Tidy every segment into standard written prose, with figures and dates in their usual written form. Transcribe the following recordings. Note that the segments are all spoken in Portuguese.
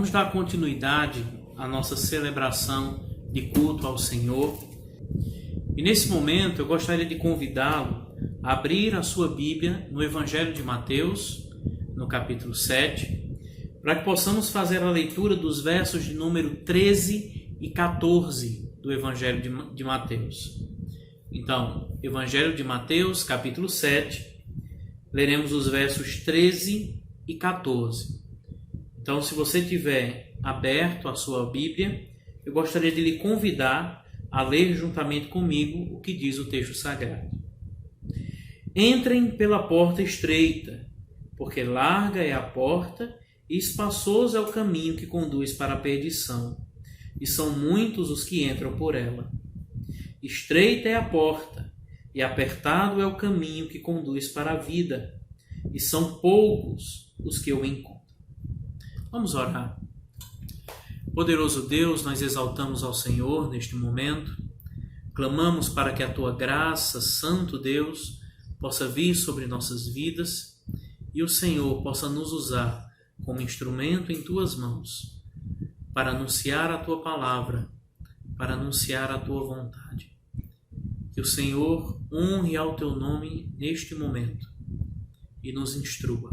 Vamos dar continuidade à nossa celebração de culto ao Senhor. E nesse momento eu gostaria de convidá-lo a abrir a sua Bíblia no Evangelho de Mateus, no capítulo 7, para que possamos fazer a leitura dos versos de número 13 e 14 do Evangelho de Mateus. Então, Evangelho de Mateus, capítulo 7, leremos os versos 13 e 14. Então, se você tiver aberto a sua Bíblia, eu gostaria de lhe convidar a ler juntamente comigo o que diz o texto sagrado. Entrem pela porta estreita, porque larga é a porta e espaçoso é o caminho que conduz para a perdição, e são muitos os que entram por ela. Estreita é a porta e apertado é o caminho que conduz para a vida, e são poucos os que o encontram. Vamos orar. Poderoso Deus, nós exaltamos ao Senhor neste momento. Clamamos para que a Tua graça, Santo Deus, possa vir sobre nossas vidas e o Senhor possa nos usar como instrumento em Tuas mãos para anunciar a Tua palavra, para anunciar a Tua vontade. Que o Senhor honre ao Teu nome neste momento e nos instrua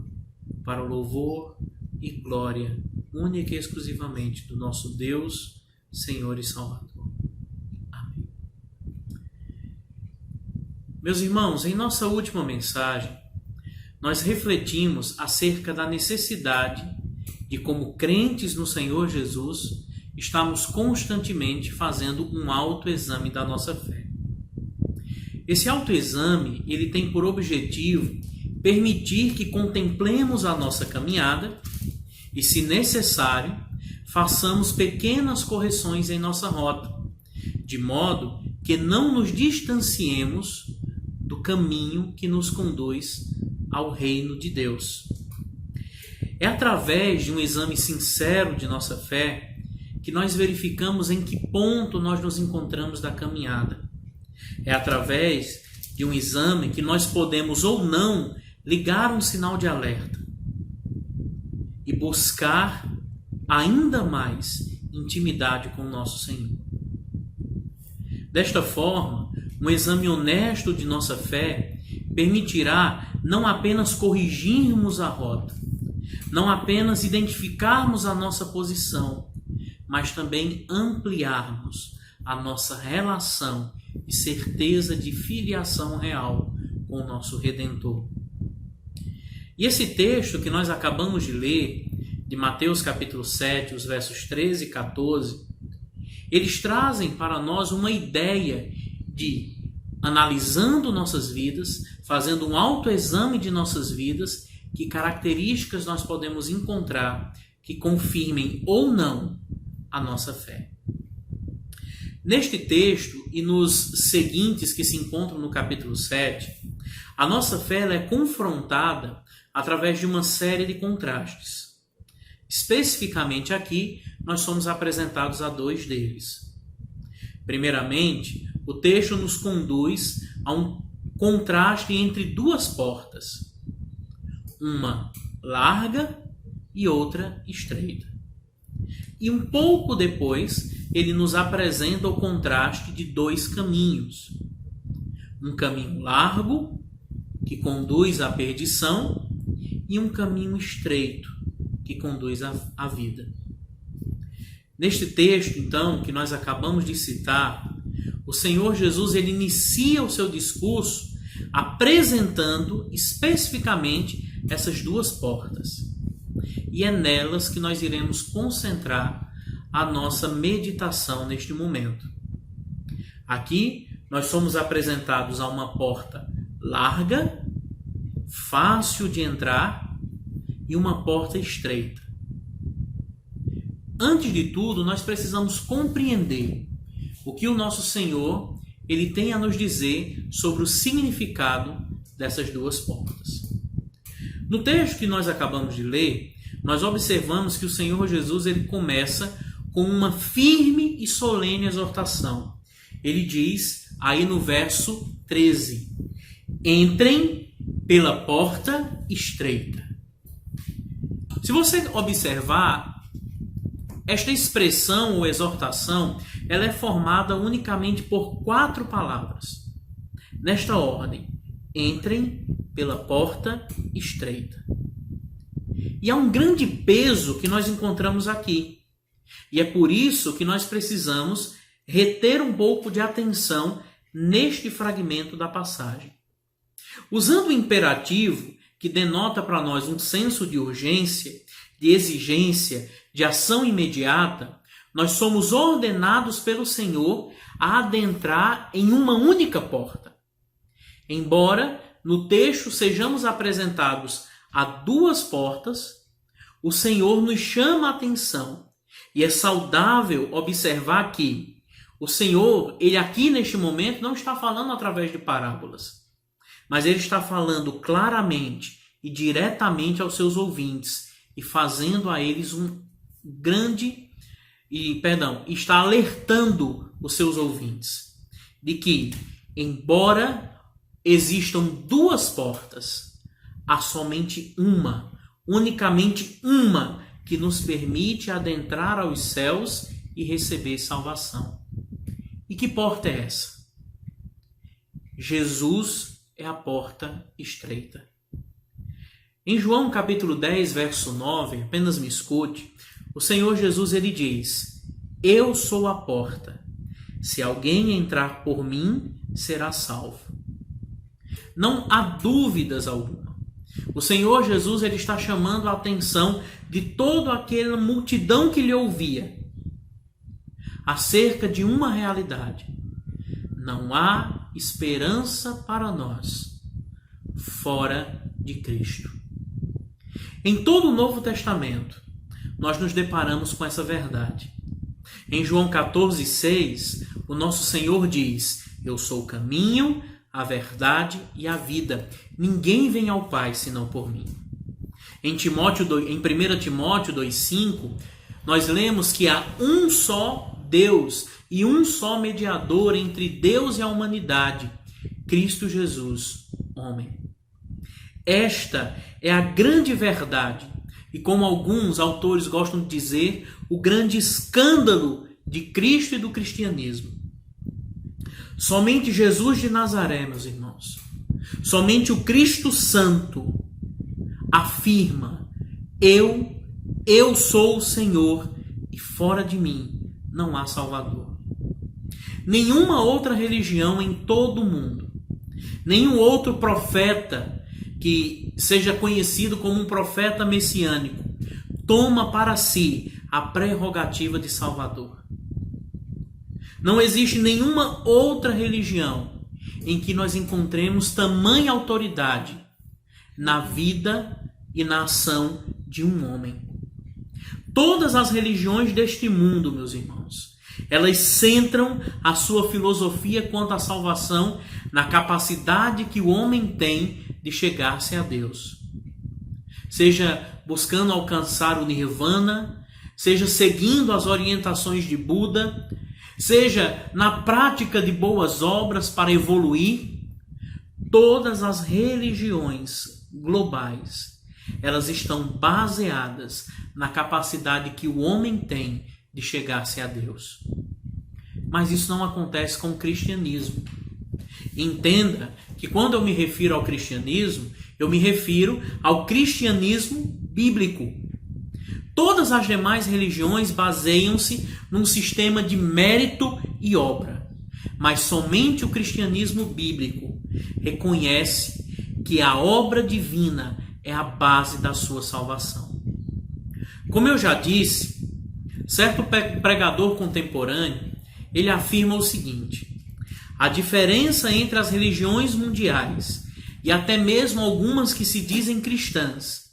para o louvor e glória única e exclusivamente do nosso Deus, Senhor e Salvador. Amém. Meus irmãos, em nossa última mensagem, nós refletimos acerca da necessidade de, como crentes no Senhor Jesus, estarmos constantemente fazendo um autoexame da nossa fé. Esse autoexame, ele tem por objetivo permitir que contemplemos a nossa caminhada e, se necessário, façamos pequenas correções em nossa rota, de modo que não nos distanciemos do caminho que nos conduz ao reino de Deus. É através de um exame sincero de nossa fé que nós verificamos em que ponto nós nos encontramos da caminhada. É através de um exame que nós podemos ou não ligar um sinal de alerta e buscar ainda mais intimidade com o nosso Senhor. Desta forma, um exame honesto de nossa fé permitirá não apenas corrigirmos a rota, não apenas identificarmos a nossa posição, mas também ampliarmos a nossa relação e certeza de filiação real com o nosso Redentor. E esse texto que nós acabamos de ler, de Mateus capítulo 7, os versos 13 e 14, eles trazem para nós uma ideia de, analisando nossas vidas, fazendo um autoexame de nossas vidas, que características nós podemos encontrar que confirmem ou não a nossa fé. Neste texto e nos seguintes que se encontram no capítulo 7, a nossa fé ela é confrontada através de uma série de contrastes. Especificamente aqui, nós somos apresentados a dois deles. Primeiramente, o texto nos conduz a um contraste entre duas portas, uma larga e outra estreita. E um pouco depois, ele nos apresenta o contraste de dois caminhos. Um caminho largo, que conduz à perdição, e um caminho estreito, que conduz à vida. Neste texto, então, que nós acabamos de citar, o Senhor Jesus ele inicia o seu discurso apresentando especificamente essas duas portas. E é nelas que nós iremos concentrar a nossa meditação neste momento. Aqui, nós somos apresentados a uma porta larga, fácil de entrar, e uma porta estreita. Antes de tudo, nós precisamos compreender o que o nosso Senhor ele tem a nos dizer sobre o significado dessas duas portas. No texto que nós acabamos de ler, nós observamos que o Senhor Jesus ele começa com uma firme e solene exortação. Ele diz aí no verso 13: entrem pela porta estreita. Se você observar, esta expressão ou exortação, ela é formada unicamente por 4 palavras. Nesta ordem: entrem pela porta estreita. E há um grande peso que nós encontramos aqui. E é por isso que nós precisamos reter um pouco de atenção neste fragmento da passagem. Usando o imperativo, que denota para nós um senso de urgência, de exigência, de ação imediata, nós somos ordenados pelo Senhor a adentrar em uma única porta. Embora no texto sejamos apresentados a 2 portas, o Senhor nos chama a atenção. E é saudável observar que o Senhor, ele aqui neste momento não está falando através de parábolas, mas ele está falando claramente e diretamente aos seus ouvintes e fazendo a eles está alertando os seus ouvintes de que, embora existam 2 portas, há somente unicamente uma, que nos permite adentrar aos céus e receber salvação. E que porta é essa? Jesus é a porta estreita. Em João capítulo 10, verso 9, apenas me escute, o Senhor Jesus ele diz: eu sou a porta. Se alguém entrar por mim, será salvo. Não há dúvidas alguma. O Senhor Jesus ele está chamando a atenção de toda aquela multidão que lhe ouvia acerca de uma realidade: não há esperança para nós fora de Cristo. Em todo o Novo Testamento, nós nos deparamos com essa verdade. Em João 14,6, o nosso Senhor diz: eu sou o caminho, a verdade e a vida. Ninguém vem ao Pai senão por mim. Em 1 Timóteo 2,5, nós lemos que há um só Deus e um só mediador entre Deus e a humanidade, Cristo Jesus, homem. Esta é a grande verdade e, como alguns autores gostam de dizer, o grande escândalo de Cristo e do cristianismo. Somente Jesus de Nazaré, meus irmãos, somente o Cristo Santo afirma: eu sou o Senhor e fora de mim não há Salvador. Nenhuma outra religião em todo o mundo, nenhum outro profeta que seja conhecido como um profeta messiânico toma para si a prerrogativa de Salvador. Não existe nenhuma outra religião em que nós encontremos tamanha autoridade na vida e na ação de um homem. Todas as religiões deste mundo, meus irmãos, elas centram a sua filosofia quanto à salvação na capacidade que o homem tem de chegar-se a Deus. Seja buscando alcançar o nirvana, seja seguindo as orientações de Buda, seja na prática de boas obras para evoluir, todas as religiões globais, elas estão baseadas na capacidade que o homem tem de chegar-se a Deus. Mas isso não acontece com o cristianismo. Entenda que quando eu me refiro ao cristianismo, eu me refiro ao cristianismo bíblico. Todas as demais religiões baseiam-se num sistema de mérito e obra, mas somente o cristianismo bíblico reconhece que a obra divina é a base da sua salvação. Como eu já disse, certo pregador contemporâneo, ele afirma o seguinte: a diferença entre as religiões mundiais e até mesmo algumas que se dizem cristãs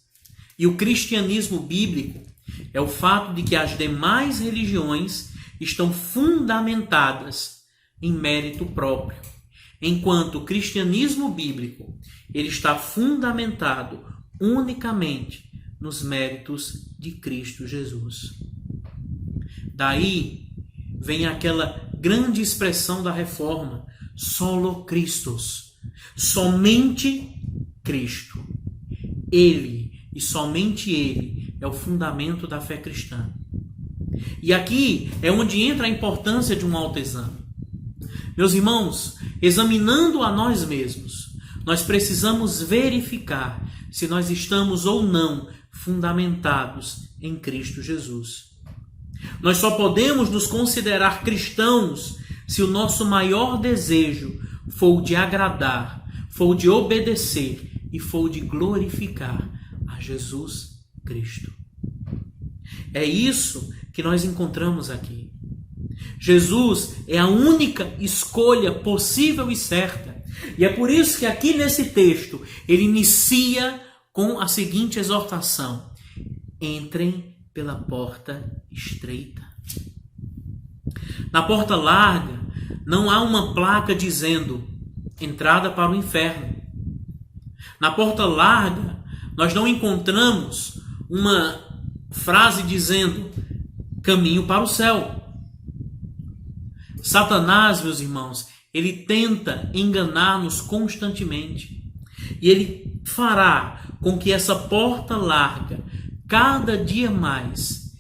e o cristianismo bíblico é o fato de que as demais religiões estão fundamentadas em mérito próprio, enquanto o cristianismo bíblico ele está fundamentado unicamente nos méritos de Cristo Jesus. Daí vem aquela grande expressão da Reforma, solo Christus, somente Cristo. Ele e somente Ele é o fundamento da fé cristã. E aqui é onde entra a importância de um autoexame. Meus irmãos, examinando a nós mesmos, nós precisamos verificar se nós estamos ou não fundamentados em Cristo Jesus. Nós só podemos nos considerar cristãos se o nosso maior desejo for o de agradar, for o de obedecer e for o de glorificar a Jesus Cristo. É isso que nós encontramos aqui. Jesus é a única escolha possível e certa. E é por isso que aqui nesse texto ele inicia com a seguinte exortação: entrem pela porta estreita. Na porta larga não há uma placa dizendo entrada para o inferno. Na porta larga nós não encontramos uma frase dizendo caminho para o céu. Satanás, meus irmãos, ele tenta enganar-nos constantemente. E ele fará com que essa porta larga cada dia mais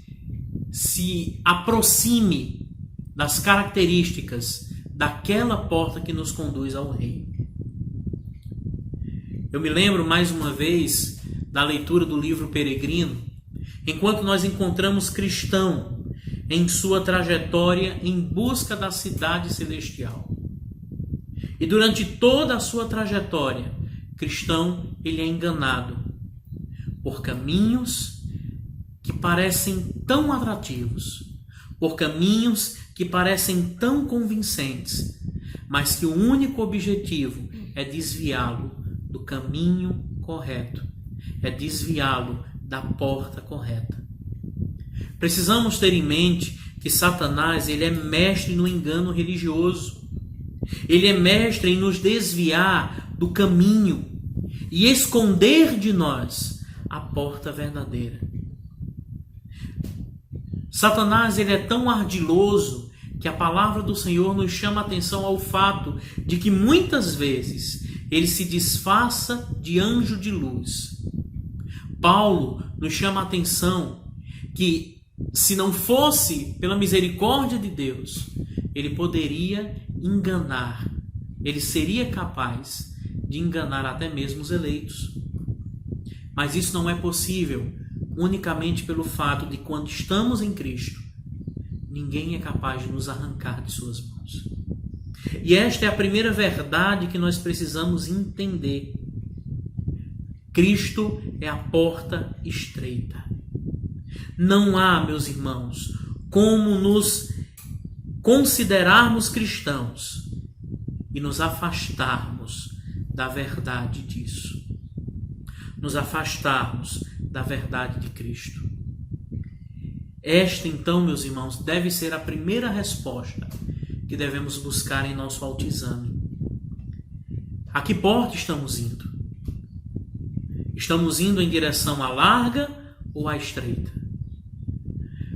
se aproxime das características daquela porta que nos conduz ao reino. Eu me lembro mais uma vez da leitura do livro Peregrino, enquanto nós encontramos cristão em sua trajetória em busca da cidade celestial. E durante toda a sua trajetória, cristão, ele é enganado por caminhos que parecem tão atrativos, por caminhos que parecem tão convincentes, mas que o único objetivo é desviá-lo do caminho correto, é desviá-lo da porta correta. Precisamos ter em mente que Satanás ele é mestre no engano religioso. Ele é mestre em nos desviar do caminho e esconder de nós a porta verdadeira. Satanás ele é tão ardiloso que a palavra do Senhor nos chama a atenção ao fato de que muitas vezes ele se disfarça de anjo de luz. Paulo nos chama a atenção que se não fosse pela misericórdia de Deus, ele poderia enganar, ele seria capaz de enganar até mesmo os eleitos. Mas isso não é possível unicamente pelo fato de quando estamos em Cristo, ninguém é capaz de nos arrancar de suas mãos. E esta é a primeira verdade que nós precisamos entender. Cristo é a porta estreita. Não há, meus irmãos, como nos considerarmos cristãos e nos afastarmos da verdade disso. Nos afastarmos da verdade de Cristo. Esta, então, meus irmãos, deve ser a primeira resposta que devemos buscar em nosso autoexame. A que porta estamos indo? Estamos indo em direção à larga ou à estreita?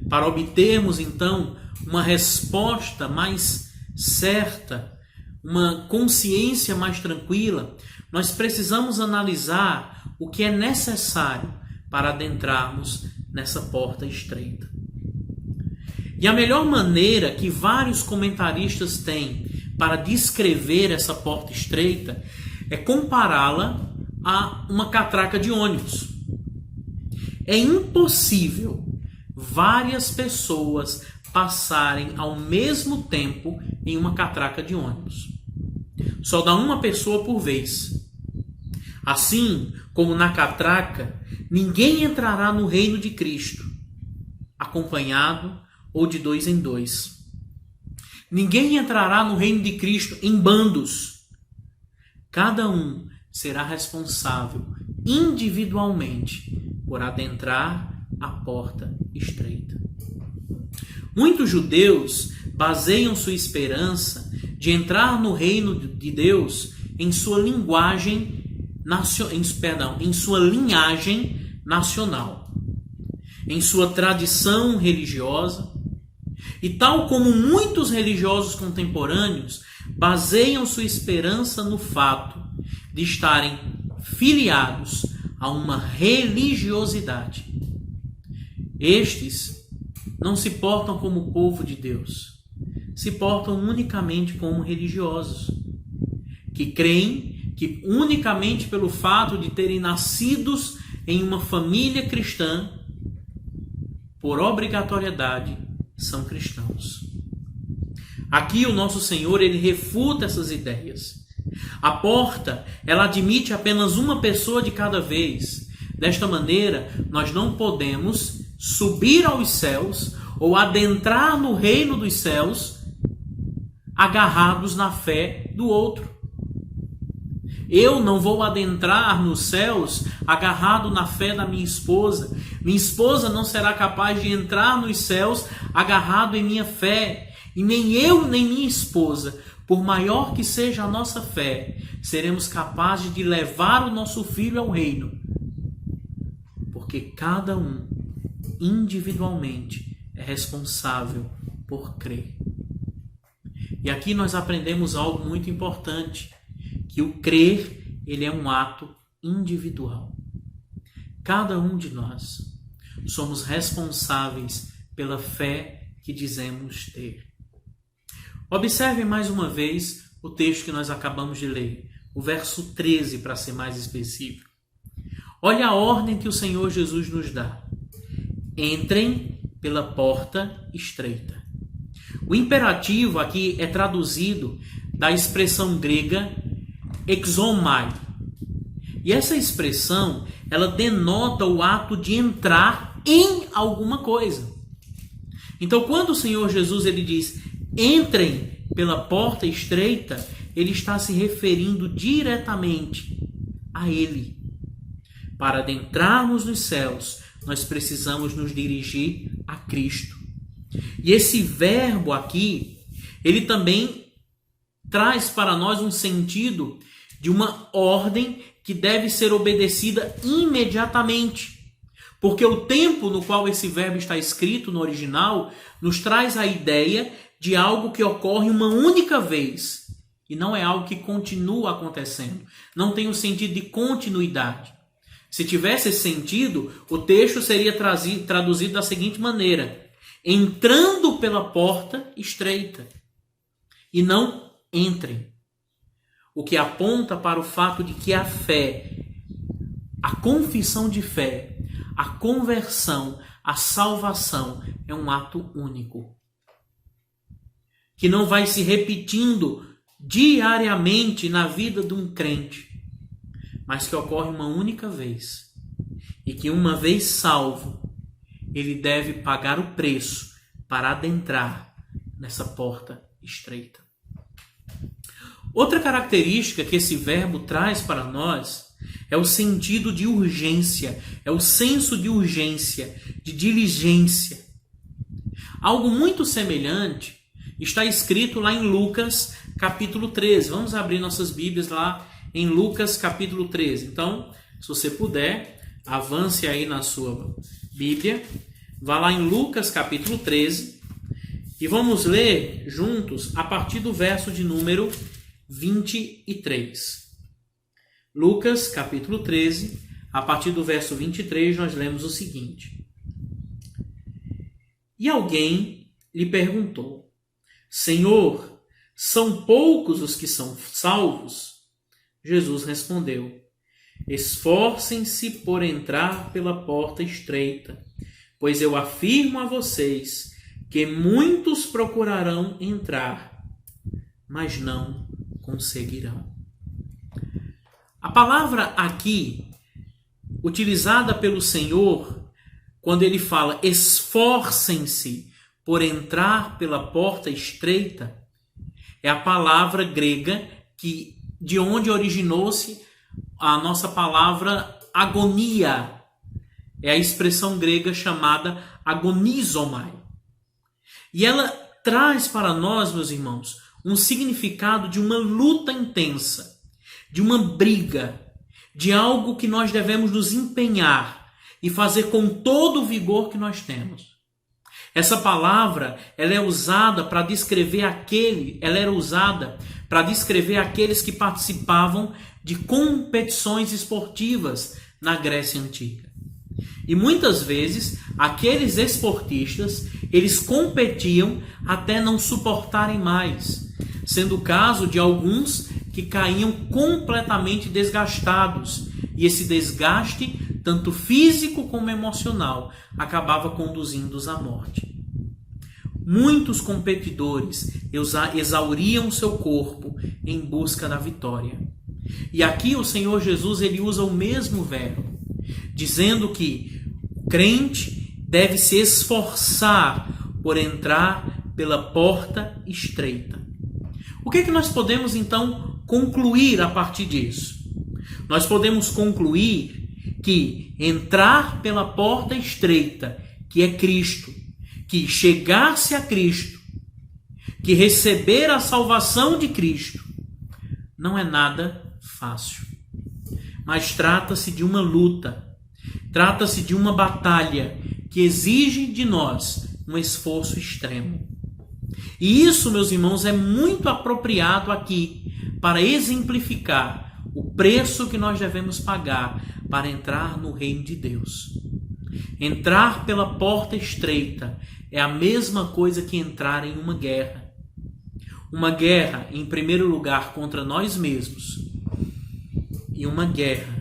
Para obtermos, então, uma resposta mais certa, uma consciência mais tranquila, nós precisamos analisar o que é necessário para adentrarmos nessa porta estreita. E a melhor maneira que vários comentaristas têm para descrever essa porta estreita é compará-la a uma catraca de ônibus. É impossível várias pessoas passarem ao mesmo tempo em uma catraca de ônibus. Só dá uma pessoa por vez. Assim como na catraca, ninguém entrará no reino de Cristo acompanhado ou de 2 em 2. Ninguém entrará no reino de Cristo em bandos. Cada um será responsável individualmente por adentrar a porta estreita. Muitos judeus baseiam sua esperança de entrar no reino de Deus em sua linguagem, em sua linhagem nacional, em sua tradição religiosa, e tal como muitos religiosos contemporâneos baseiam sua esperança no fato de estarem filiados a uma religiosidade. Estes não se portam como o povo de Deus, se portam unicamente como religiosos, que creem que unicamente pelo fato de terem nascidos em uma família cristã, por obrigatoriedade, são cristãos. Aqui o nosso Senhor, ele refuta essas ideias. A porta, ela admite apenas uma pessoa de cada vez. Desta maneira, nós não podemos subir aos céus ou adentrar no reino dos céus agarrados na fé do outro. Eu não vou adentrar nos céus agarrado na fé da minha esposa. Minha esposa não será capaz de entrar nos céus agarrado em minha fé. E nem eu, nem minha esposa, por maior que seja a nossa fé, seremos capazes de levar o nosso filho ao reino. Porque cada um, individualmente, é responsável por crer. E aqui nós aprendemos algo muito importante, que o crer, ele é um ato individual. Cada um de nós somos responsáveis pela fé que dizemos ter. Observe mais uma vez o texto que nós acabamos de ler, o verso 13, para ser mais específico. Olha a ordem que o Senhor Jesus nos dá. Entrem pela porta estreita. O imperativo aqui é traduzido da expressão grega exomai. E essa expressão, ela denota o ato de entrar em alguma coisa. Então, quando o Senhor Jesus ele diz, entrem pela porta estreita, ele está se referindo diretamente a Ele. Para adentrarmos nos céus, nós precisamos nos dirigir a Cristo. E esse verbo aqui, ele também traz para nós um sentido de uma ordem que deve ser obedecida imediatamente. Porque o tempo no qual esse verbo está escrito no original nos traz a ideia de algo que ocorre uma única vez. E não é algo que continua acontecendo. Não tem o sentido de continuidade. Se tivesse esse sentido, o texto seria traduzido da seguinte maneira: entrando pela porta estreita. E não entrem. O que aponta para o fato de que a fé, a confissão de fé, a conversão, a salvação é um ato único. Que não vai se repetindo diariamente na vida de um crente, mas que ocorre uma única vez. E que uma vez salvo, ele deve pagar o preço para adentrar nessa porta estreita. Outra característica que esse verbo traz para nós é o sentido de urgência, é o senso de urgência, de diligência. Algo muito semelhante está escrito lá em Lucas capítulo 13. Vamos abrir nossas Bíblias lá em Lucas capítulo 13. Então, se você puder, avance aí na sua Bíblia, vá lá em Lucas capítulo 13 e vamos ler juntos a partir do verso de número 23. Lucas capítulo 13, a partir do verso 23, nós lemos o seguinte: E alguém lhe perguntou: Senhor, são poucos os que são salvos? Jesus respondeu: Esforcem-se por entrar pela porta estreita, pois eu afirmo a vocês que muitos procurarão entrar, mas não conseguirão. A palavra aqui, utilizada pelo Senhor, quando ele fala esforcem-se por entrar pela porta estreita, é a palavra grega de onde originou-se a nossa palavra agonia. É a expressão grega chamada agonizomai. E ela traz para nós, meus irmãos, um significado de uma luta intensa, de uma briga, de algo que nós devemos nos empenhar e fazer com todo o vigor que nós temos. Essa palavra, ela é usada para descrever aqueles que participavam de competições esportivas na Grécia Antiga. E muitas vezes, aqueles esportistas, eles competiam até não suportarem mais, sendo o caso de alguns que caíam completamente desgastados. E esse desgaste, tanto físico como emocional, acabava conduzindo-os à morte. Muitos competidores exauriam seu corpo em busca da vitória. E aqui o Senhor Jesus ele usa o mesmo verbo, dizendo que o crente deve se esforçar por entrar pela porta estreita. O que nós podemos então concluir a partir disso? Nós podemos concluir que entrar pela porta estreita, que é Cristo, que chegar-se a Cristo, que receber a salvação de Cristo, não é nada fácil. Mas trata-se de uma luta, trata-se de uma batalha que exige de nós um esforço extremo. E isso, meus irmãos, é muito apropriado aqui para exemplificar o preço que nós devemos pagar para entrar no reino de Deus. Entrar pela porta estreita é a mesma coisa que entrar em uma guerra. Uma guerra, em primeiro lugar, contra nós mesmos. E uma guerra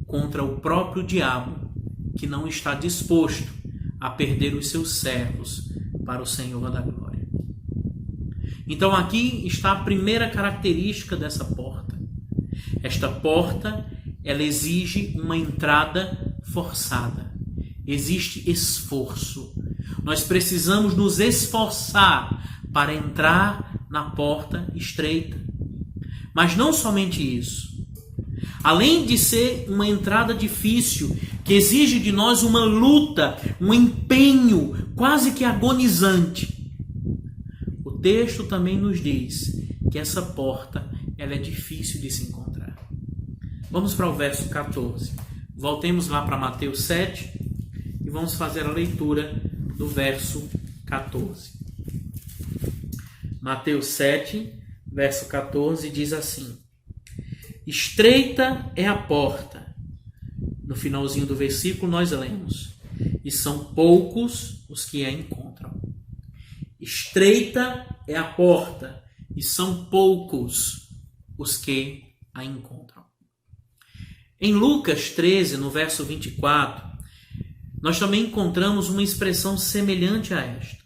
contra o próprio diabo, que não está disposto a perder os seus servos para o Senhor da glória. Então aqui está a primeira característica dessa porta. Esta porta, ela exige uma entrada forçada. Existe esforço. Nós precisamos nos esforçar para entrar na porta estreita. Mas não somente isso. Além de ser uma entrada difícil, que exige de nós uma luta, um empenho quase que agonizante, o texto também nos diz que essa porta ela é difícil de se encontrar. Vamos para o verso 14. Voltemos lá para Mateus 7 e vamos fazer a leitura do verso 14. Mateus 7, verso 14 diz assim: estreita é a porta. No finalzinho do versículo nós lemos: e são poucos os que a encontram. Estreita é a porta, e são poucos os que a encontram. Em Lucas 13, no verso 24, nós também encontramos uma expressão semelhante a esta,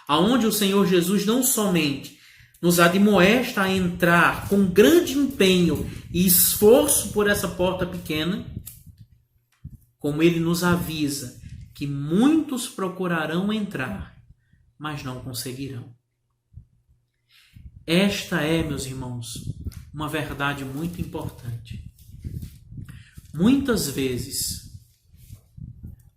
aonde o Senhor Jesus não somente nos admoesta a entrar com grande empenho e esforço por essa porta pequena, como ele nos avisa que muitos procurarão entrar, mas não conseguirão. Esta é, meus irmãos, uma verdade muito importante. Muitas vezes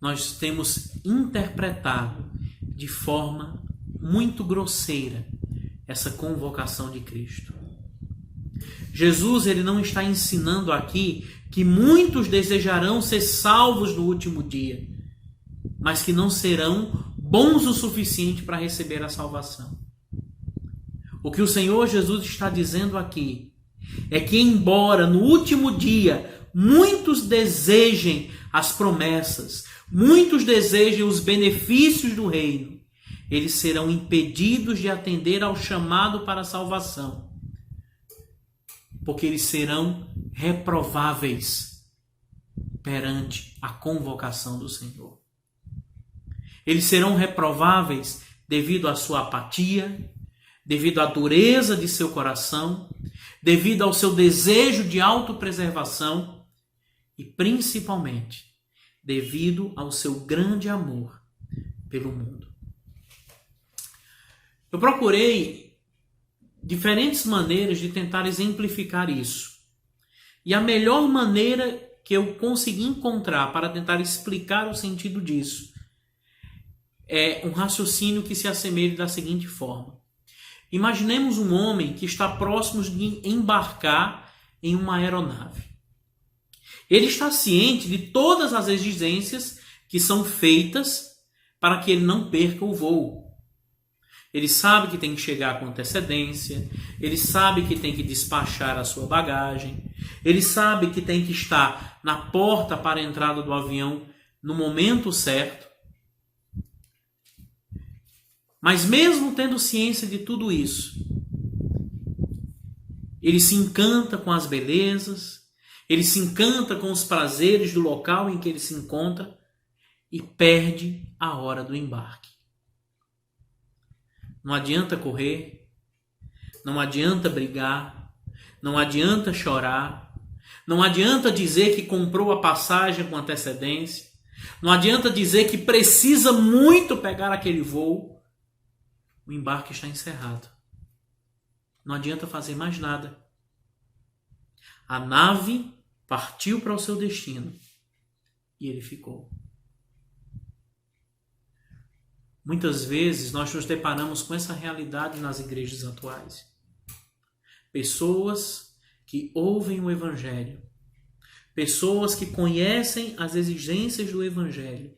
nós temos interpretado de forma muito grosseira essa convocação de Cristo. Jesus ele não está ensinando aqui que muitos desejarão ser salvos no último dia, mas que não serão bons o suficiente para receber a salvação. O que o Senhor Jesus está dizendo aqui é que, embora no último dia muitos desejem as promessas, muitos desejem os benefícios do reino, eles serão impedidos de atender ao chamado para a salvação, porque eles serão reprováveis perante a convocação do Senhor. Eles serão reprováveis devido à sua apatia, devido à dureza de seu coração, devido ao seu desejo de autopreservação e, principalmente, devido ao seu grande amor pelo mundo. Eu procurei diferentes maneiras de tentar exemplificar isso. E a melhor maneira que eu consegui encontrar para tentar explicar o sentido disso é um raciocínio que se assemelha da seguinte forma. Imaginemos um homem que está próximo de embarcar em uma aeronave. Ele está ciente de todas as exigências que são feitas para que ele não perca o voo. Ele sabe que tem que chegar com antecedência, ele sabe que tem que despachar a sua bagagem, ele sabe que tem que estar na porta para a entrada do avião no momento certo. Mas mesmo tendo ciência de tudo isso, ele se encanta com as belezas, ele se encanta com os prazeres do local em que ele se encontra e perde a hora do embarque. Não adianta correr, não adianta brigar, não adianta chorar, não adianta dizer que comprou a passagem com antecedência, não adianta dizer que precisa muito pegar aquele voo. O embarque está encerrado. Não adianta fazer mais nada. A nave partiu para o seu destino e ele ficou. Muitas vezes nós nos deparamos com essa realidade nas igrejas atuais. Pessoas que ouvem o Evangelho, pessoas que conhecem as exigências do Evangelho,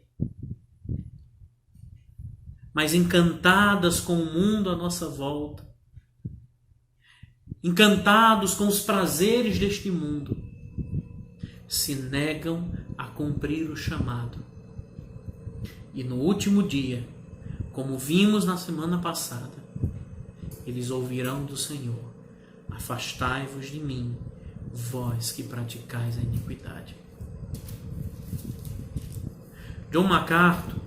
mas encantadas com o mundo à nossa volta, encantados com os prazeres deste mundo, se negam a cumprir o chamado. E no último dia, como vimos na semana passada, eles ouvirão do Senhor: afastai-vos de mim, vós que praticais a iniquidade. John MacArthur,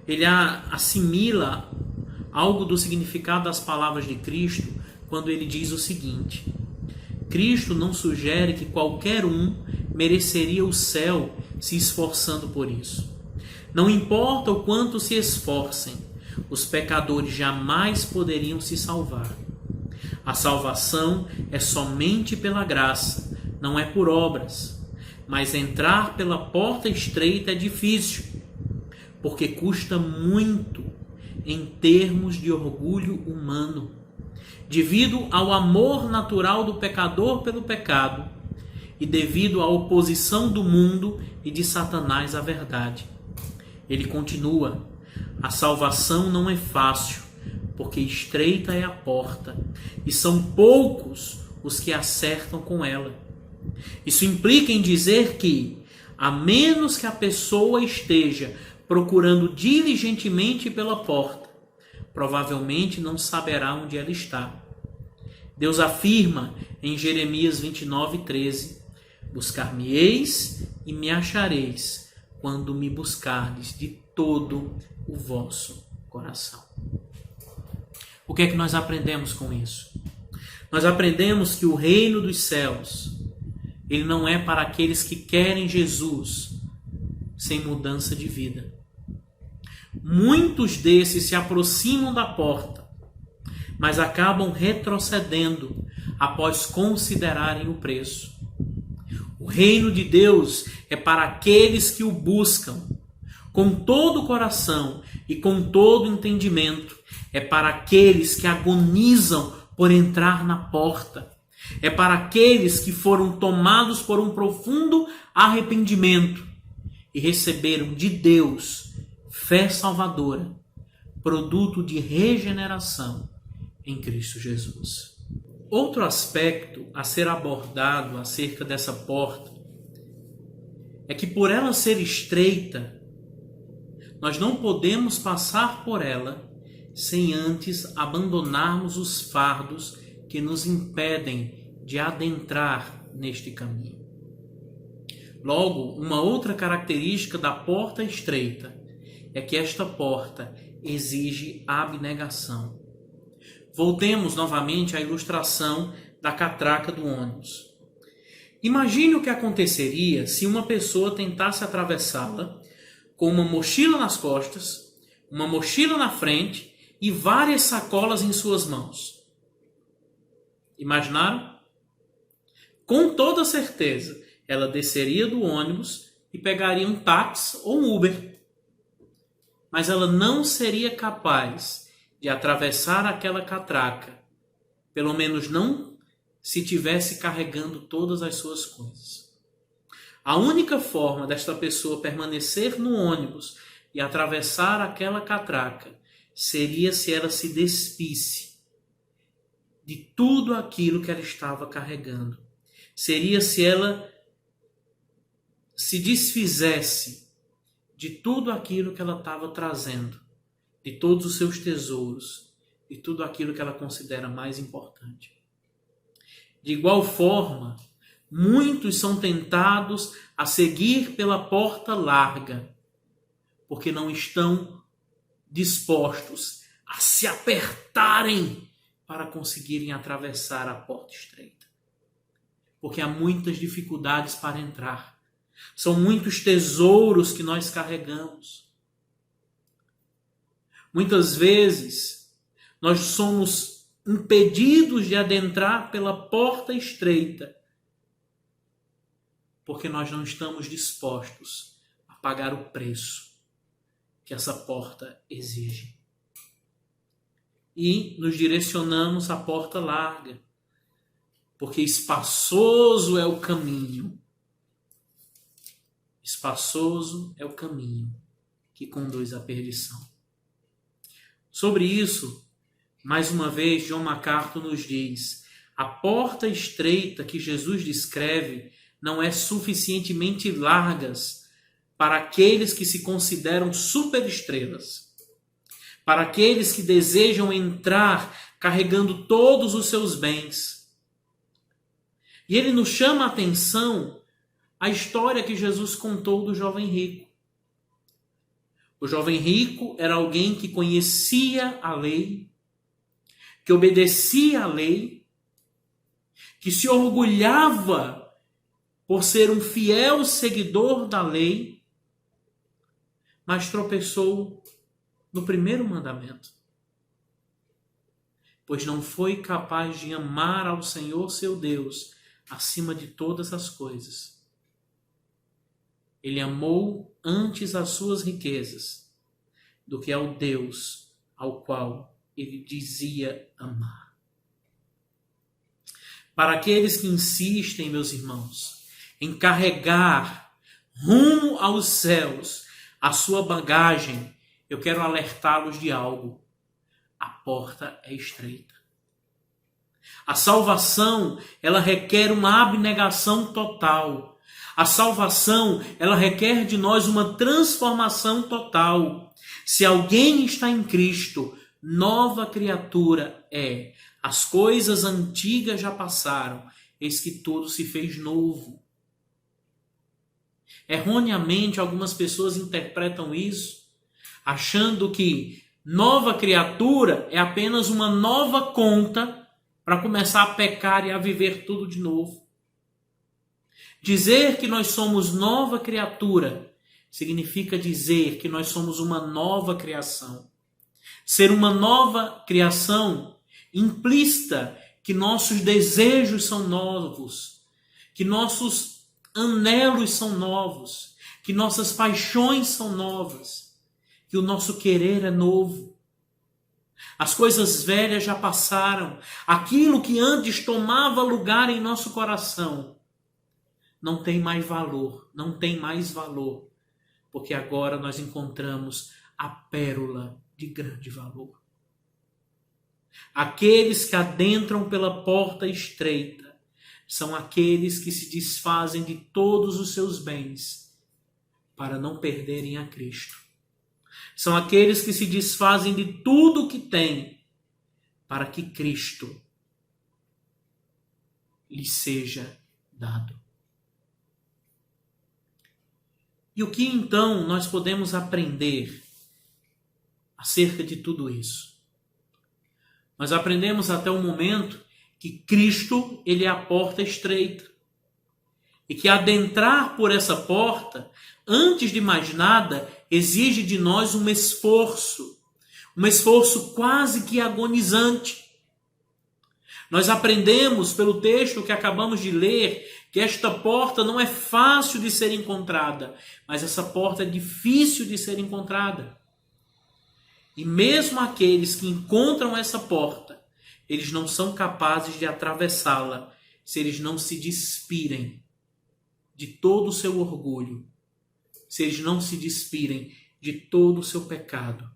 ele assimila algo do significado das palavras de Cristo quando ele diz o seguinte: Cristo não sugere que qualquer um mereceria o céu se esforçando por isso. Não importa o quanto se esforcem, os pecadores jamais poderiam se salvar. A salvação é somente pela graça, não é por obras. Mas entrar pela porta estreita é difícil, porque custa muito em termos de orgulho humano, devido ao amor natural do pecador pelo pecado e devido à oposição do mundo e de Satanás à verdade. Ele continua: a salvação não é fácil, porque estreita é a porta, e são poucos os que acertam com ela. Isso implica em dizer que, a menos que a pessoa esteja procurando diligentemente pela porta, provavelmente não saberá onde ela está. Deus afirma em Jeremias 29:13: buscar-me-eis e me achareis, quando me buscardes de todo o vosso coração. O que é que nós aprendemos com isso? Nós aprendemos que o reino dos céus, ele não é para aqueles que querem Jesus sem mudança de vida. Muitos desses se aproximam da porta, mas acabam retrocedendo após considerarem o preço. O reino de Deus é para aqueles que o buscam com todo o coração e com todo o entendimento. É para aqueles que agonizam por entrar na porta. É para aqueles que foram tomados por um profundo arrependimento e receberam de Deus fé salvadora, produto de regeneração em Cristo Jesus. Outro aspecto a ser abordado acerca dessa porta é que, por ela ser estreita, nós não podemos passar por ela sem antes abandonarmos os fardos que nos impedem de adentrar neste caminho. Logo, uma outra característica da porta estreita é que esta porta exige abnegação. Voltemos novamente à ilustração da catraca do ônibus. Imagine o que aconteceria se uma pessoa tentasse atravessá-la com uma mochila nas costas, uma mochila na frente e várias sacolas em suas mãos. Imaginaram? Com toda certeza, ela desceria do ônibus e pegaria um táxi ou um Uber. Mas ela não seria capaz de atravessar aquela catraca, pelo menos não se tivesse carregando todas as suas coisas. A única forma desta pessoa permanecer no ônibus e atravessar aquela catraca seria se ela se despisse de tudo aquilo que ela estava carregando. Seria se ela se desfizesse de tudo aquilo que ela estava trazendo, de todos os seus tesouros, de tudo aquilo que ela considera mais importante. De igual forma, muitos são tentados a seguir pela porta larga, porque não estão dispostos a se apertarem para conseguirem atravessar a porta estreita. Porque há muitas dificuldades para entrar. São muitos tesouros que nós carregamos. Muitas vezes, nós somos impedidos de adentrar pela porta estreita, porque nós não estamos dispostos a pagar o preço que essa porta exige. E nos direcionamos à porta larga, porque espaçoso é o caminho. Espaçoso é o caminho que conduz à perdição. Sobre isso, mais uma vez, John MacArthur nos diz: a porta estreita que Jesus descreve não é suficientemente larga para aqueles que se consideram superestrelas, para aqueles que desejam entrar carregando todos os seus bens. E ele nos chama a atenção a história que Jesus contou do jovem rico. O jovem rico era alguém que conhecia a lei, que obedecia à lei, que se orgulhava por ser um fiel seguidor da lei, mas tropeçou no primeiro mandamento, pois não foi capaz de amar ao Senhor seu Deus acima de todas as coisas. Ele amou antes as suas riquezas do que ao Deus ao qual ele dizia amar. Para aqueles que insistem, meus irmãos, em carregar rumo aos céus a sua bagagem, eu quero alertá-los de algo. A porta é estreita. A salvação, ela requer uma abnegação total. A salvação, ela requer de nós uma transformação total. Se alguém está em Cristo, nova criatura é. As coisas antigas já passaram, eis que tudo se fez novo. Erroneamente, algumas pessoas interpretam isso, achando que nova criatura é apenas uma nova conta para começar a pecar e a viver tudo de novo. Dizer que nós somos nova criatura significa dizer que nós somos uma nova criação. Ser uma nova criação implica que nossos desejos são novos, que nossos anelos são novos, que nossas paixões são novas, que o nosso querer é novo. As coisas velhas já passaram. Aquilo que antes tomava lugar em nosso coração não tem mais valor, não tem mais valor, porque agora nós encontramos a pérola de grande valor. Aqueles que adentram pela porta estreita são aqueles que se desfazem de todos os seus bens para não perderem a Cristo. São aqueles que se desfazem de tudo o que têm para que Cristo lhes seja dado. E o que então nós podemos aprender acerca de tudo isso? Nós aprendemos até o momento que Cristo, ele é a porta estreita. E que adentrar por essa porta, antes de mais nada, exige de nós um esforço quase que agonizante. Nós aprendemos pelo texto que acabamos de ler que esta porta não é fácil de ser encontrada, mas essa porta é difícil de ser encontrada. E mesmo aqueles que encontram essa porta, eles não são capazes de atravessá-la se eles não se despirem de todo o seu orgulho, se eles não se despirem de todo o seu pecado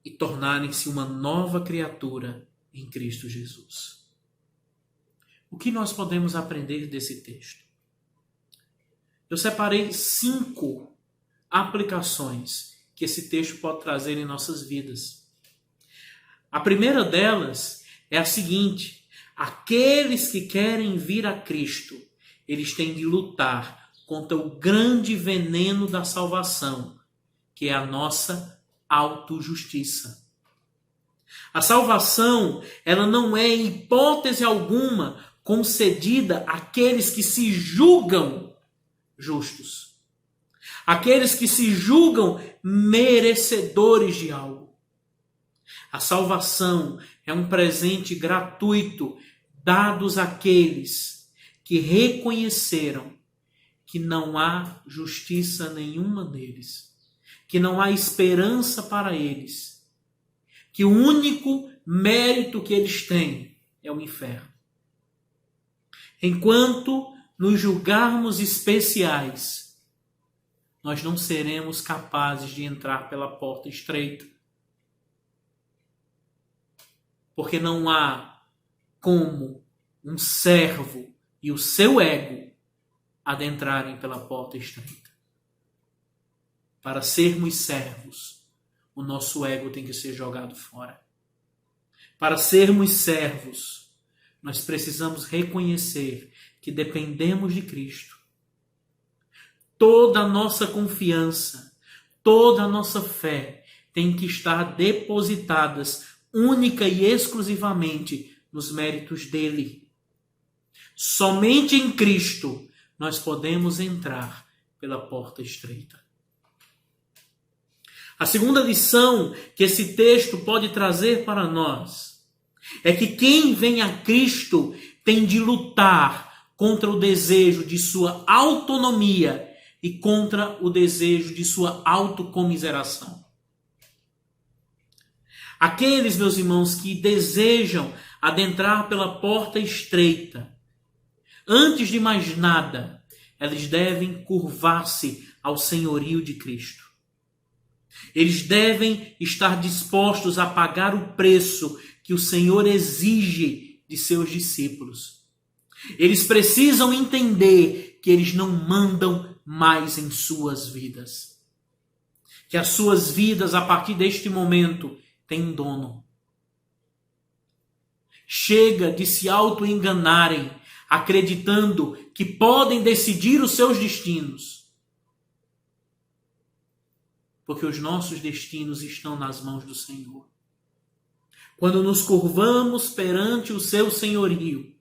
e tornarem-se uma nova criatura em Cristo Jesus. O que nós podemos aprender desse texto? Eu separei 5 aplicações que esse texto pode trazer em nossas vidas. A primeira delas é a seguinte: aqueles que querem vir a Cristo, eles têm de lutar contra o grande veneno da salvação, que é a nossa autojustiça. A salvação, ela não é em hipótese alguma concedida àqueles que se julgam justos, aqueles que se julgam merecedores de algo. A salvação é um presente gratuito dados àqueles que reconheceram que não há justiça nenhuma neles, que não há esperança para eles, que o único mérito que eles têm é o inferno. Enquanto nos julgarmos especiais, nós não seremos capazes de entrar pela porta estreita. Porque não há como um servo e o seu ego adentrarem pela porta estreita. Para sermos servos, o nosso ego tem que ser jogado fora. Para sermos servos, nós precisamos reconhecer que dependemos de Cristo. Toda a nossa confiança, toda a nossa fé tem que estar depositadas única e exclusivamente nos méritos dele. Somente em Cristo nós podemos entrar pela porta estreita. A segunda lição que esse texto pode trazer para nós é que quem vem a Cristo tem de lutar contra o desejo de sua autonomia e contra o desejo de sua autocomiseração. Aqueles, meus irmãos, que desejam adentrar pela porta estreita, antes de mais nada, eles devem curvar-se ao senhorio de Cristo. Eles devem estar dispostos a pagar o preço que o Senhor exige de seus discípulos. Eles precisam entender que eles não mandam mais em suas vidas. Que as suas vidas, a partir deste momento, têm um dono. Chega de se auto-enganarem, acreditando que podem decidir os seus destinos. Porque os nossos destinos estão nas mãos do Senhor. Quando nos curvamos perante o seu senhorio,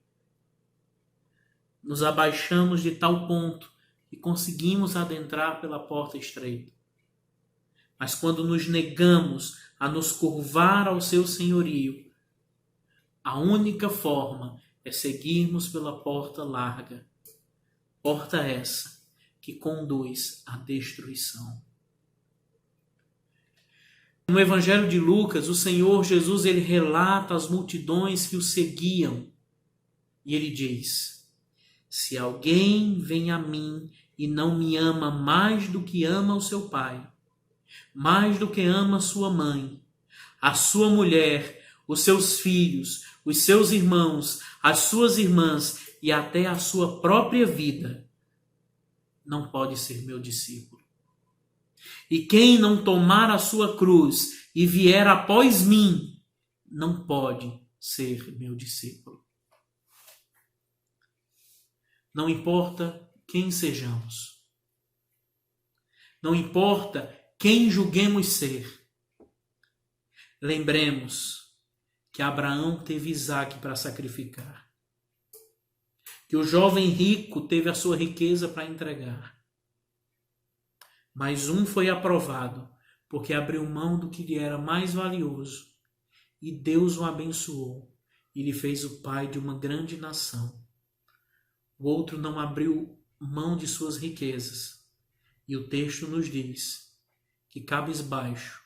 nos abaixamos de tal ponto que conseguimos adentrar pela porta estreita. Mas quando nos negamos a nos curvar ao seu senhorio, a única forma é seguirmos pela porta larga. Porta essa que conduz à destruição. No Evangelho de Lucas, o Senhor Jesus ele relata as multidões que o seguiam. E ele diz: se alguém vem a mim e não me ama mais do que ama o seu pai, mais do que ama sua mãe, a sua mulher, os seus filhos, os seus irmãos, as suas irmãs e até a sua própria vida, não pode ser meu discípulo. E quem não tomar a sua cruz e vier após mim, não pode ser meu discípulo. Não importa quem sejamos. Não importa quem julguemos ser. Lembremos que Abraão teve Isaque para sacrificar. Que o jovem rico teve a sua riqueza para entregar. Mas um foi aprovado, porque abriu mão do que lhe era mais valioso. E Deus o abençoou e lhe fez o pai de uma grande nação. O outro não abriu mão de suas riquezas. E o texto nos diz que cabisbaixo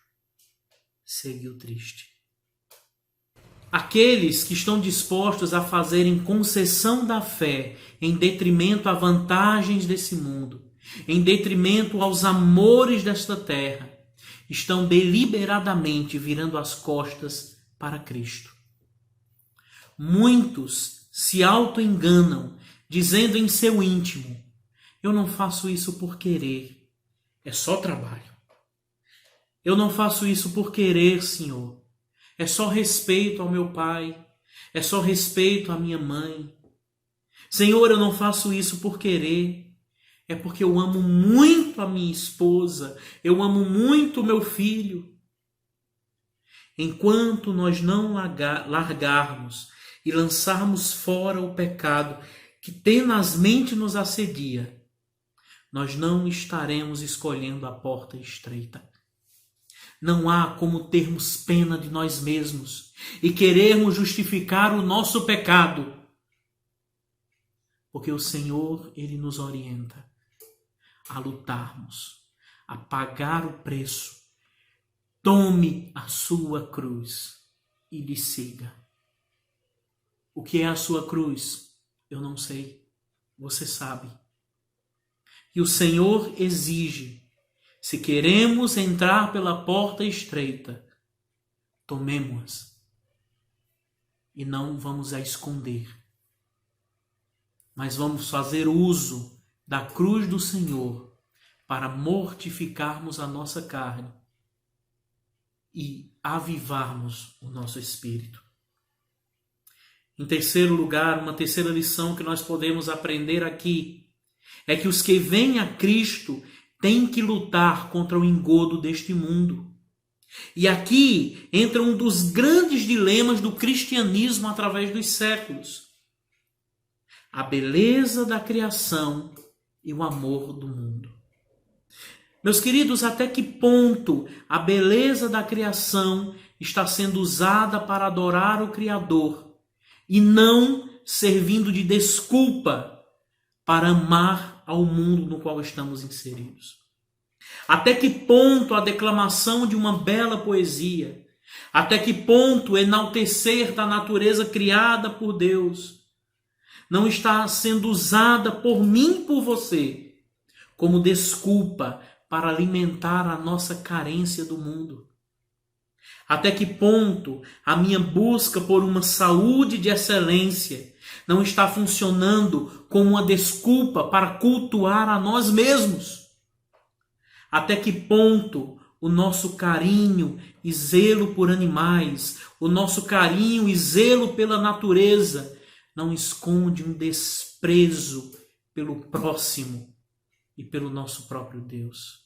seguiu triste. Aqueles que estão dispostos a fazerem concessão da fé em detrimento a vantagens desse mundo, em detrimento aos amores desta terra, estão deliberadamente virando as costas para Cristo. Muitos se auto-enganam, dizendo em seu íntimo: eu não faço isso por querer, é só trabalho. Eu não faço isso por querer, Senhor, é só respeito ao meu pai, é só respeito à minha mãe. Senhor, eu não faço isso por querer, é porque eu amo muito a minha esposa, eu amo muito o meu filho. Enquanto nós não largarmos e lançarmos fora o pecado que tenazmente nos assedia, nós não estaremos escolhendo a porta estreita. Não há como termos pena de nós mesmos e querermos justificar o nosso pecado, porque o Senhor, Ele nos orienta a lutarmos, a pagar o preço. Tome a sua cruz e lhe siga. O que é a sua cruz? Eu não sei. Você sabe. E o Senhor exige, se queremos entrar pela porta estreita, tomemo-as e não vamos a esconder, mas vamos fazer uso da cruz do Senhor para mortificarmos a nossa carne e avivarmos o nosso espírito. Em terceiro lugar, uma terceira lição que nós podemos aprender aqui é que os que vêm a Cristo têm que lutar contra o engodo deste mundo. E aqui entra um dos grandes dilemas do cristianismo através dos séculos: a beleza da criação e o amor do mundo. Meus queridos, até que ponto a beleza da criação está sendo usada para adorar o Criador e não servindo de desculpa para amar ao mundo no qual estamos inseridos? Até que ponto a declamação de uma bela poesia, até que ponto enaltecer da natureza criada por Deus não está sendo usada por mim e por você como desculpa para alimentar a nossa carência do mundo? Até que ponto a minha busca por uma saúde de excelência não está funcionando como uma desculpa para cultuar a nós mesmos? Até que ponto o nosso carinho e zelo por animais, o nosso carinho e zelo pela natureza não esconde um desprezo pelo próximo e pelo nosso próprio Deus?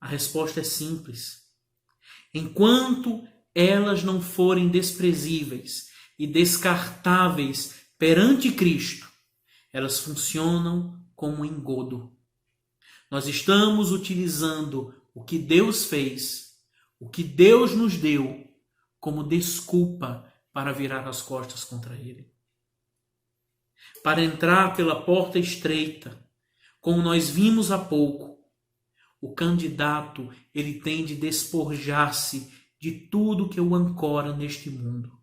A resposta é simples. Enquanto elas não forem desprezíveis e descartáveis perante Cristo, elas funcionam como engodo. Nós estamos utilizando o que Deus fez, o que Deus nos deu, como desculpa para virar as costas contra Ele. Para entrar pela porta estreita, como nós vimos há pouco, o candidato ele tem de despojar-se de tudo que o ancora neste mundo.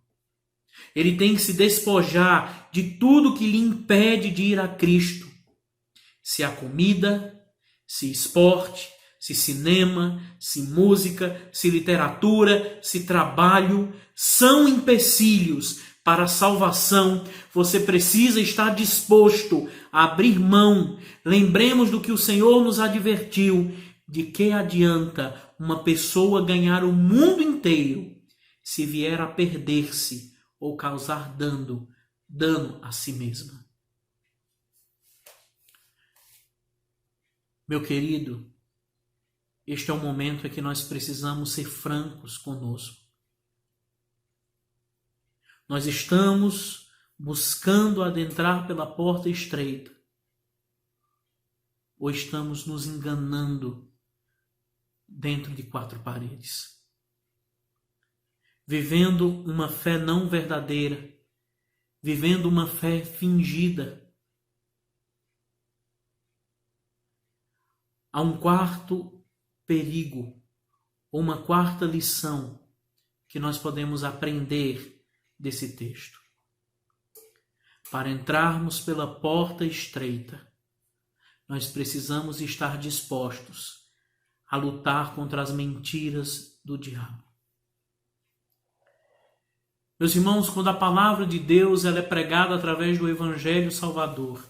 Ele tem que se despojar de tudo que lhe impede de ir a Cristo. Se a comida, se esporte, se cinema, se música, se literatura, se trabalho, são empecilhos para a salvação, você precisa estar disposto a abrir mão. Lembremos do que o Senhor nos advertiu: de que adianta uma pessoa ganhar o mundo inteiro se vier a perder-se ou causar dano a si mesma? Meu querido, este é o momento em que nós precisamos ser francos conosco. Nós estamos buscando adentrar pela porta estreita, ou estamos nos enganando dentro de quatro paredes, vivendo uma fé não verdadeira, vivendo uma fé fingida? Há um quarto perigo, ou uma quarta lição que nós podemos aprender desse texto? Para entrarmos pela porta estreita, nós precisamos estar dispostos a lutar contra as mentiras do diabo. Meus irmãos, quando a palavra de Deus ela é pregada através do Evangelho Salvador,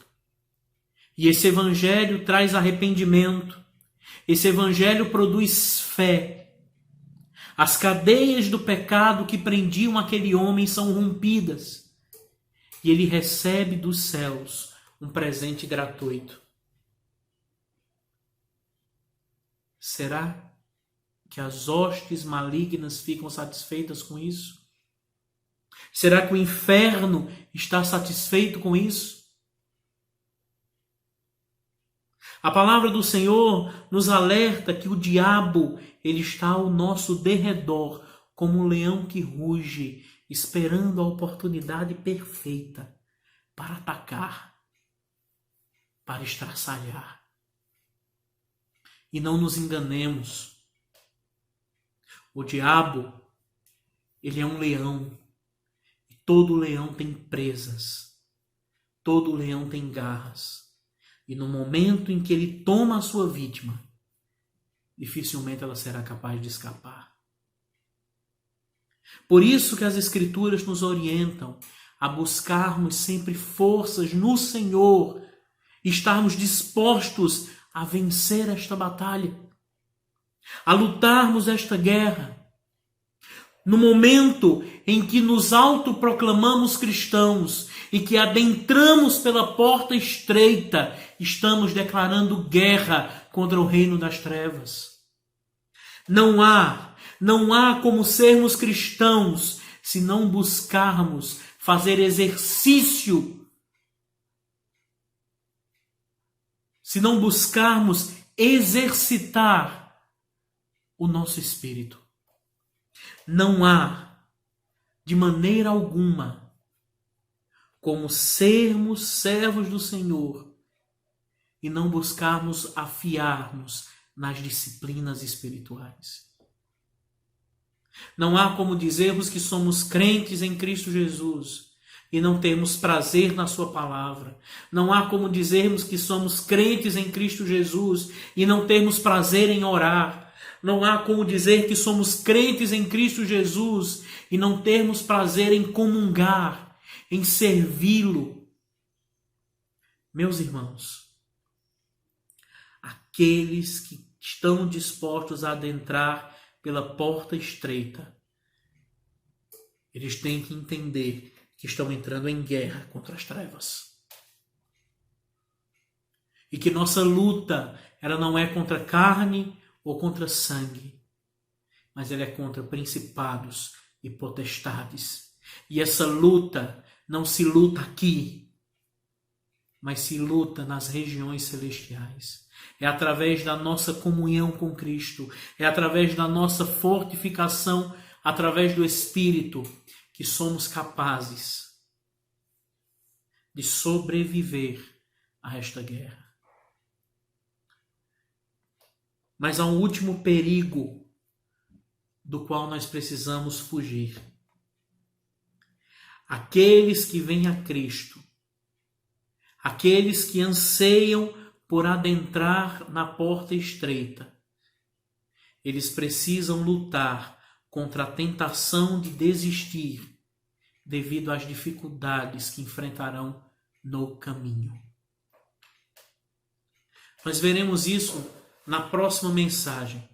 e esse Evangelho traz arrependimento, esse Evangelho produz fé, as cadeias do pecado que prendiam aquele homem são rompidas, e ele recebe dos céus um presente gratuito. Será que as hostes malignas ficam satisfeitas com isso? Será que o inferno está satisfeito com isso? A palavra do Senhor nos alerta que o diabo ele está ao nosso derredor, como um leão que ruge, esperando a oportunidade perfeita para atacar, para estraçalhar. E não nos enganemos. O diabo, ele é um leão. E todo leão tem presas. Todo leão tem garras. E no momento em que ele toma a sua vítima, dificilmente ela será capaz de escapar. Por isso que as Escrituras nos orientam a buscarmos sempre forças no Senhor, estarmos dispostos a vencer esta batalha, a lutarmos esta guerra. No momento em que nos autoproclamamos cristãos e que adentramos pela porta estreita, estamos declarando guerra contra o reino das trevas. Não há como sermos cristãos se não buscarmos fazer exercício, se não buscarmos exercitar o nosso espírito. Não há, de maneira alguma, como sermos servos do Senhor e não buscarmos afiar-nos nas disciplinas espirituais. Não há como dizermos que somos crentes em Cristo Jesus e não termos prazer na sua palavra. Não há como dizermos que somos crentes em Cristo Jesus e não termos prazer em orar. Não há como dizer que somos crentes em Cristo Jesus e não termos prazer em comungar, em servi-lo. Meus irmãos, aqueles que estão dispostos a adentrar pela porta estreita, eles têm que entender que estão entrando em guerra contra as trevas. E que nossa luta, ela não é contra carne ou contra sangue, mas ela é contra principados e potestades. E essa luta não se luta aqui, mas se luta nas regiões celestiais. É através da nossa comunhão com Cristo, é através da nossa fortificação, através do Espírito, que somos capazes de sobreviver a esta guerra. Mas há um último perigo do qual nós precisamos fugir. Aqueles que vêm a Cristo, aqueles que anseiam por adentrar na porta estreita, eles precisam lutar contra a tentação de desistir devido às dificuldades que enfrentarão no caminho. Nós veremos isso na próxima mensagem,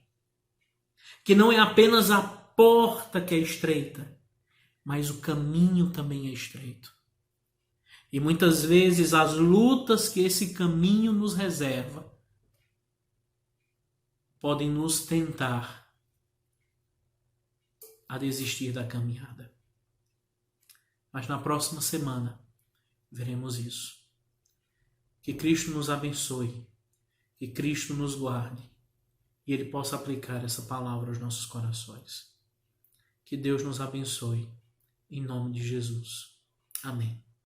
que não é apenas a porta que é estreita, mas o caminho também é estreito. E muitas vezes as lutas que esse caminho nos reserva podem nos tentar a desistir da caminhada. Mas na próxima semana veremos isso. Que Cristo nos abençoe, que Cristo nos guarde e Ele possa aplicar essa palavra aos nossos corações. Que Deus nos abençoe, em nome de Jesus. Amém.